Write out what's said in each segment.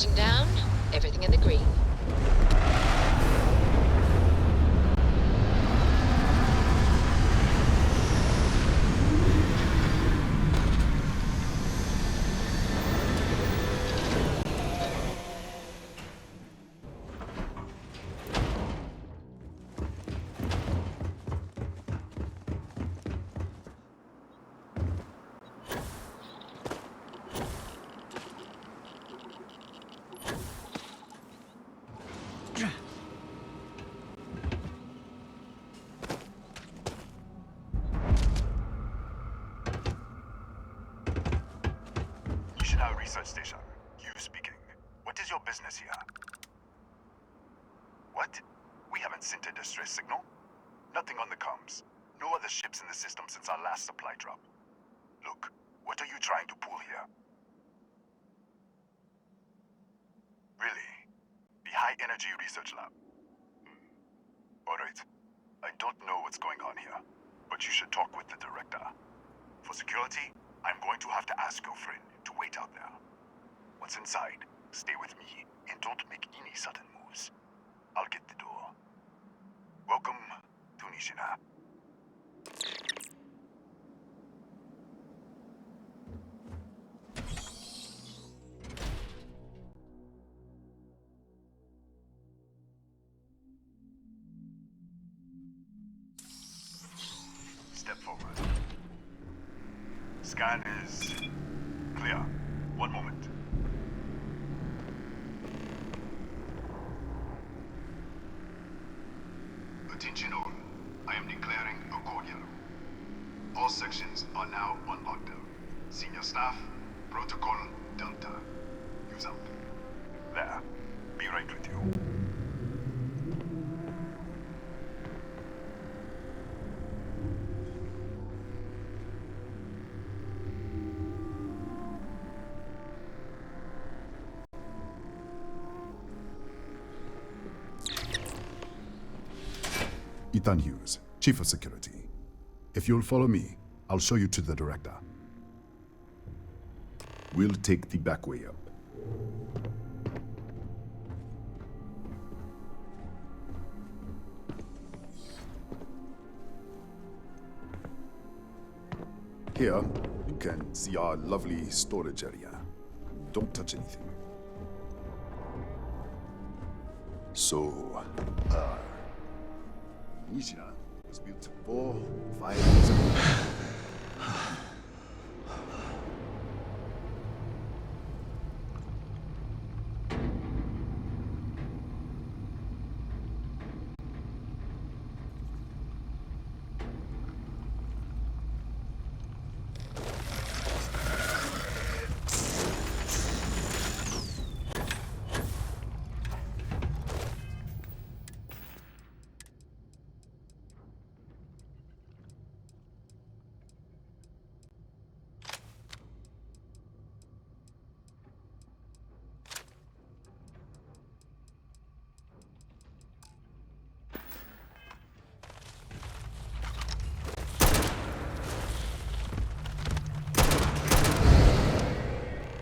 Touching down, everything in the green. Research station. You speaking. What is your business here? What? We haven't sent a distress signal? Nothing on the comms. No other ships in the system since our last supply drop. Look, what are you trying to pull here? Really? The High Energy Research Lab? Alright. I don't know what's going on here, but you should talk with the director. For security, I'm going to have to ask your friend to wait out there. Once inside, stay with me and don't make any sudden moves. I'll get the door. Welcome to Nishina. Step forward. Scan is clear. One moment. Attention all. I am declaring a cordial. All sections are now on lockdown. Senior staff, Protocol Delta. Use out. There. Be right with you. Ethan Hughes, Chief of Security. If you'll follow me, I'll show you to the director. We'll take the back way up. Here, you can see our lovely storage area. Don't touch anything. So, Nishina was built 5 years ago.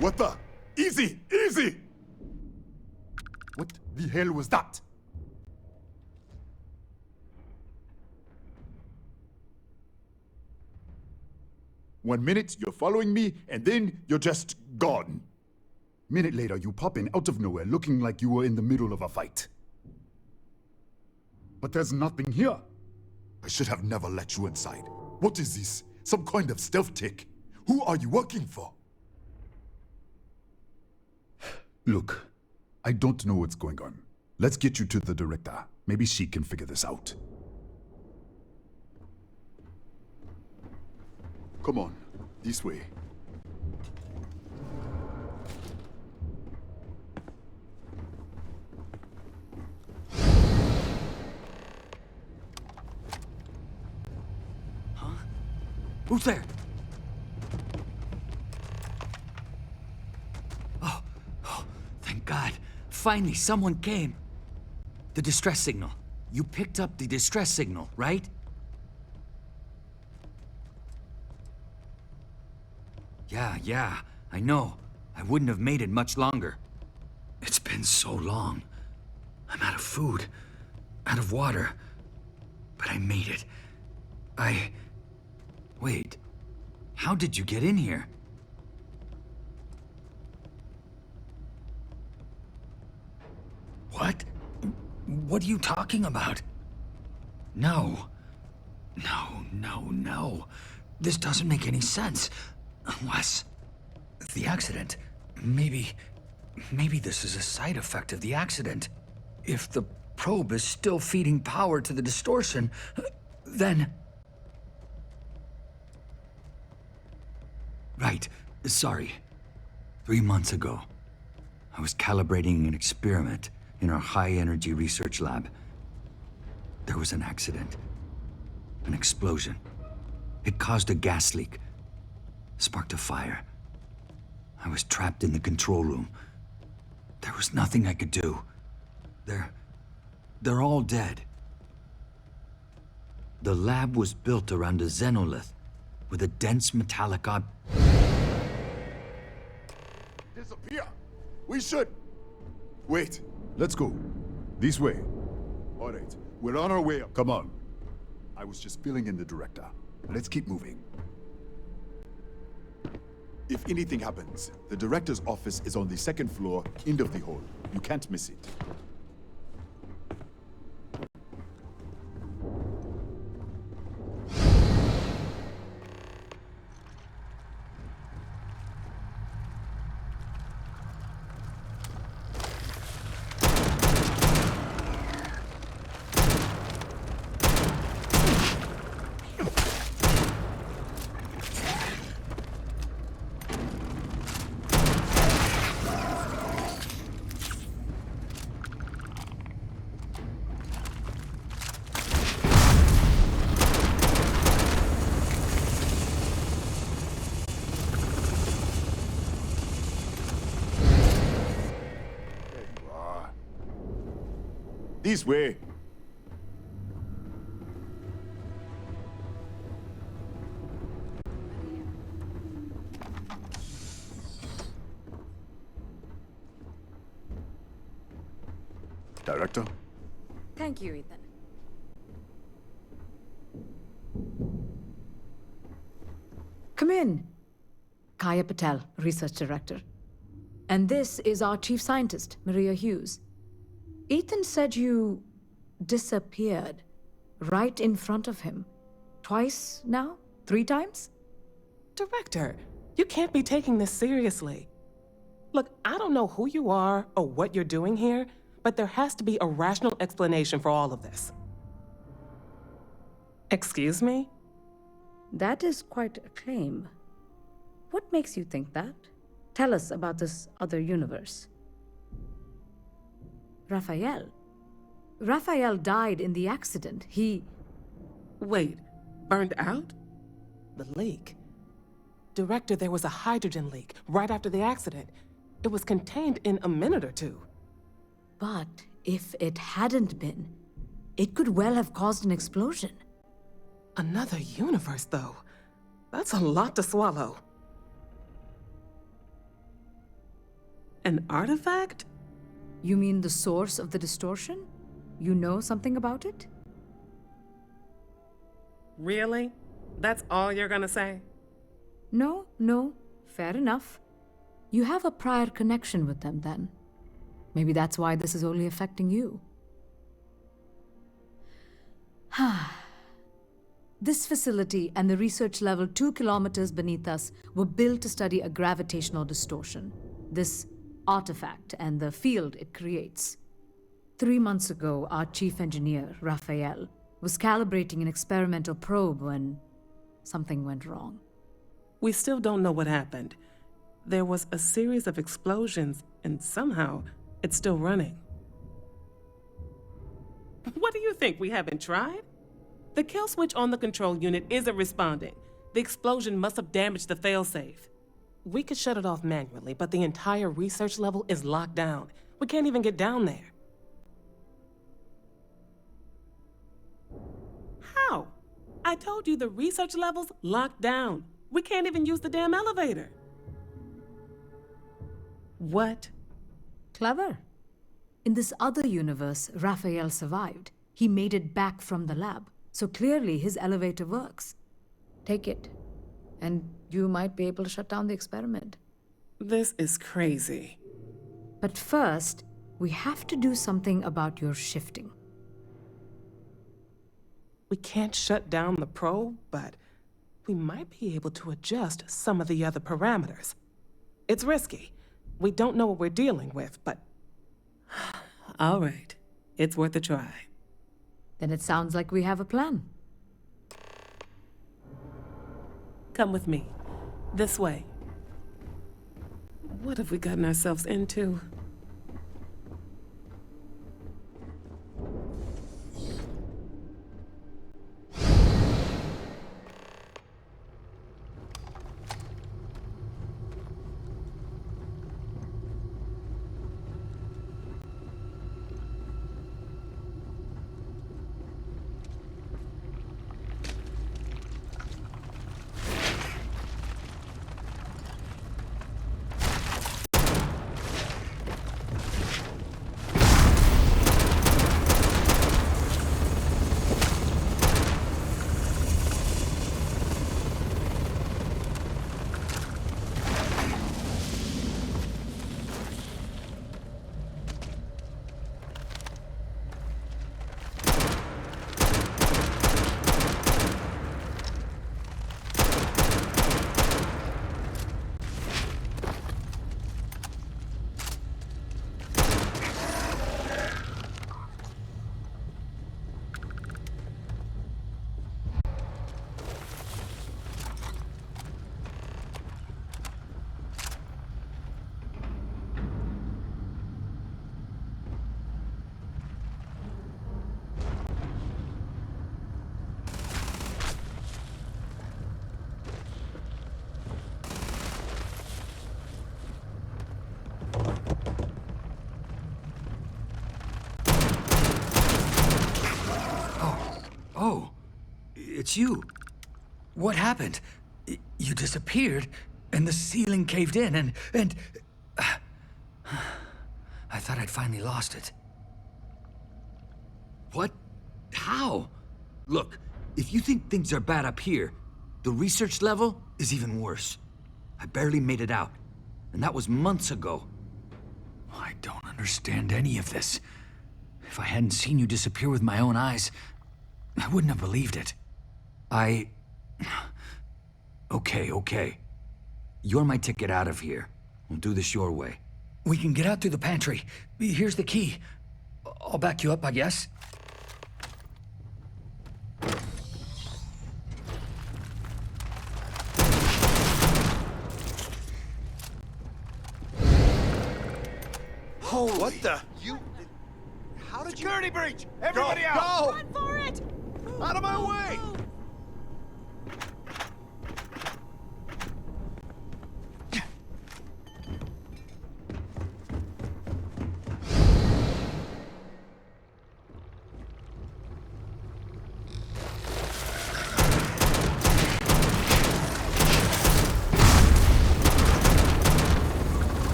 What the? Easy! Easy! What the hell was that? One minute you're following me, and then you're just gone. Minute later, you pop in out of nowhere looking like you were in the middle of a fight. But there's nothing here. I should have never let you inside. What is this? Some kind of stealth tick? Who are you working for? Look, I don't know what's going on. Let's get you to the director. Maybe she can figure this out. Come on, this way. Huh? Who's there? Thank God. Finally, someone came. The distress signal. You picked up the distress signal, right? Yeah, I know. I wouldn't have made it much longer. been so long. I'm out of food, out of water. But I made it. Wait. How did you get in here? What? What are you talking about? No. No. This doesn't make any sense. Unless... the accident. Maybe this is a side effect of the accident. If the probe is still feeding power to the distortion, then... Right. Sorry. 3 months ago, I was calibrating an experiment in our high-energy research lab. There was an accident. An explosion. It caused a gas leak. Sparked a fire. I was trapped in the control room. There was nothing I could do. They're all dead. The lab was built around a xenolith with a dense metallic Disappear! We should... Wait, let's go. This way. All right, we're on our way up. Come on. I was just filling in the director. Let's keep moving. If anything happens, the director's office is on the second floor, end of the hall. You can't miss it. This way. Director? Thank you, Ethan. Come in. Kaya Patel, Research Director. And this is our Chief Scientist, Maria Hughes. Ethan said you disappeared right in front of him. Twice now? 3 times? Director, you can't be taking this seriously. Look, I don't know who you are or what you're doing here, but there has to be a rational explanation for all of this. Excuse me? That is quite a claim. What makes you think that? Tell us about this other universe. Raphael. Raphael died in the accident. He... Wait, burned out? The leak. Director, there was a hydrogen leak right after the accident. It was contained in a minute or 2. But if it hadn't been, it could well have caused an explosion. Another universe, though. That's a lot to swallow. An artifact? You mean the source of the distortion? You know something about it? Really? That's all you're gonna say? No. Fair enough. You have a prior connection with them, then. Maybe that's why this is only affecting you. This facility and the research level 2 kilometers beneath us were built to study a gravitational distortion. This artifact and the field it creates. 3 months ago, our chief engineer, Raphael, was calibrating an experimental probe when something went wrong. We still don't know what happened. There was a series of explosions, and somehow it's still running. What do you think? We haven't tried? The kill switch on the control unit isn't responding. The explosion must have damaged the failsafe. We could shut it off manually, but the entire research level is locked down. We can't even get down there. How? I told you the research level's locked down. We can't even use the damn elevator. What? Clever. In this other universe, Raphael survived. He made it back from the lab. So clearly his elevator works. Take it, and you might be able to shut down the experiment. This is crazy. But first, we have to do something about your shifting. We can't shut down the probe, but we might be able to adjust some of the other parameters. It's risky. We don't know what we're dealing with, but... All right. It's worth a try. Then it sounds like we have a plan. Come with me. This way. What have we gotten ourselves into? Oh, it's you. What happened? You disappeared, and the ceiling caved in, and... I thought I'd finally lost it. What? How? Look, if you think things are bad up here, the research level is even worse. I barely made it out, and that was months ago. I don't understand any of this. If I hadn't seen you disappear with my own eyes, I wouldn't have believed it. Okay. You're my ticket out of here. We'll do this your way. We can get out through the pantry. Here's the key. I'll back you up, I guess. Holy... What the... You... How did Security breach! Everybody out! Go! Run for it! Out of my way!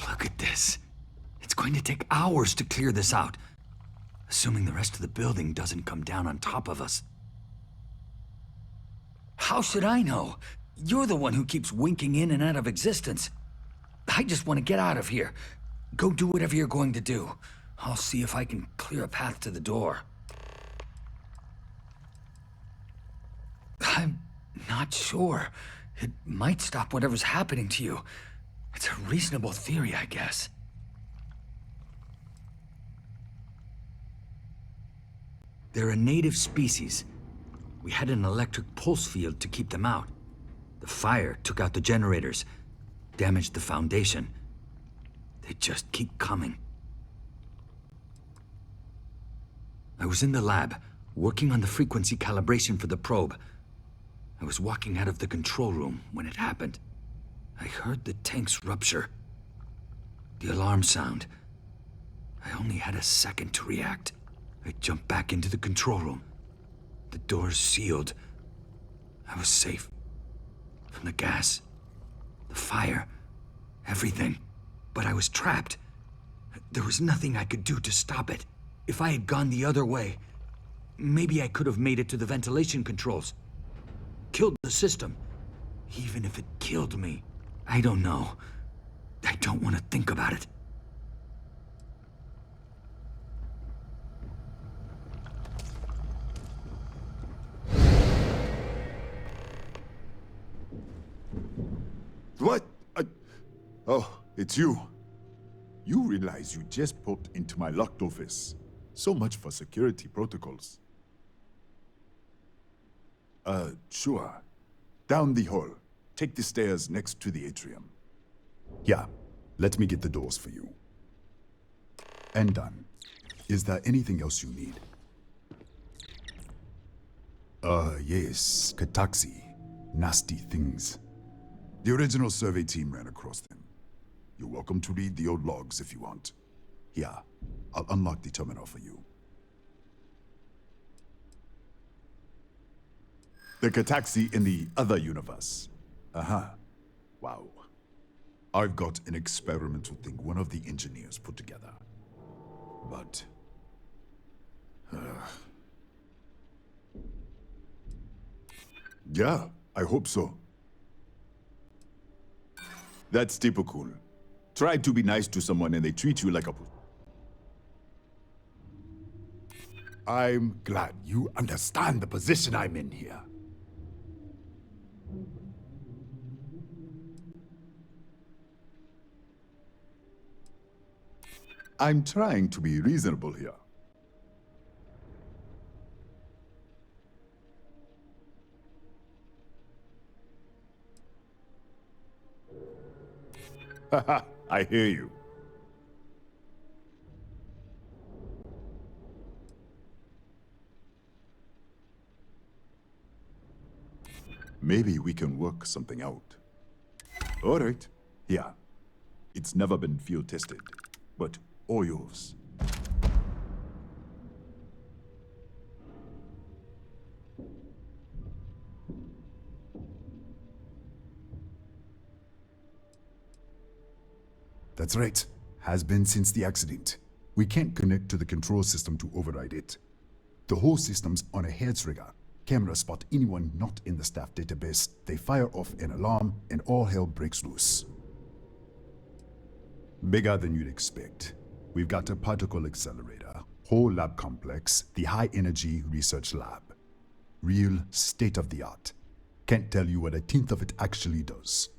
Look at this. It's going to take hours to clear this out. Assuming the rest of the building doesn't come down on top of us. How should I know? You're the one who keeps winking in and out of existence. I just want to get out of here. Go do whatever you're going to do. I'll see if I can clear a path to the door. I'm not sure. It might stop whatever's happening to you. It's a reasonable theory, I guess. They're a native species. We had an electric pulse field to keep them out. The fire took out the generators, damaged the foundation. They just keep coming. I was in the lab, working on the frequency calibration for the probe. I was walking out of the control room when it happened. I heard the tanks rupture. The alarm sound. I only had a second to react. I jumped back into the control room. The doors sealed. I was safe. From the gas, the fire, everything. But I was trapped. There was nothing I could do to stop it. If I had gone the other way, maybe I could have made it to the ventilation controls. Killed the system. Even if it killed me. I don't know. I don't want to think about it. What? Oh, it's you. You realize you just popped into my locked office. So much for security protocols. Sure. Down the hall. Take the stairs next to the atrium. Yeah, let me get the doors for you. And done. Is there anything else you need? Yes, Kataxi. Nasty things. The original survey team ran across them. You're welcome to read the old logs if you want. Here, I'll unlock the terminal for you. The Kataxi in the other universe. Wow. I've got an experimental thing one of the engineers put together. But... yeah, I hope so. That's typical. Try to be nice to someone and they treat you like a... I'm glad you understand the position I'm in here. I'm trying to be reasonable here. Haha, I hear you. Maybe we can work something out. All right. Yeah. It's never been field tested, but all yours. That's right. Has been since the accident. We can't connect to the control system to override it. The whole system's on a hair trigger. Cameras spot anyone not in the staff database. They fire off an alarm and all hell breaks loose. Bigger than you'd expect. We've got a particle accelerator, whole lab complex, the high energy research lab. Real state of the art. Can't tell you what a tenth of it actually does.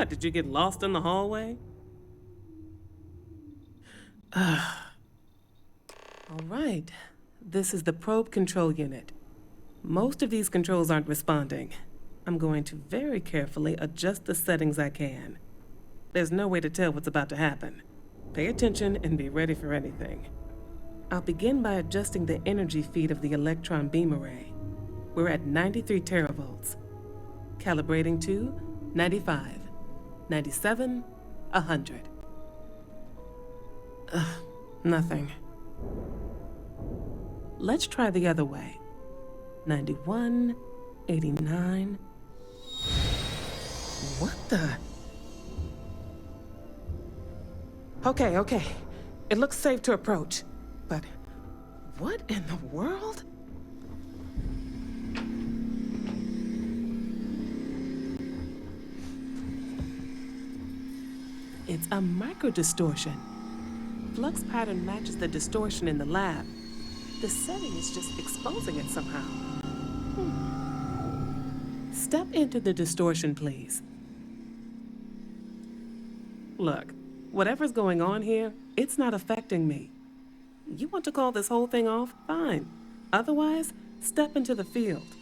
What, did you get lost in the hallway? All right. This is the probe control unit. Most of these controls aren't responding. I'm going to very carefully adjust the settings I can. There's no way to tell what's about to happen. Pay attention and be ready for anything. I'll begin by adjusting the energy feed of the electron beam array. We're at 93 teravolts. Calibrating to 95, 97, 100. Nothing. Let's try the other way. 91, 89. What the? Okay. It looks safe to approach. But what in the world? It's a microdistortion. Flux pattern matches the distortion in the lab. The setting is just exposing it somehow. Step into the distortion, please. Look, whatever's going on here, it's not affecting me. You want to call this whole thing off? Fine. Otherwise, step into the field.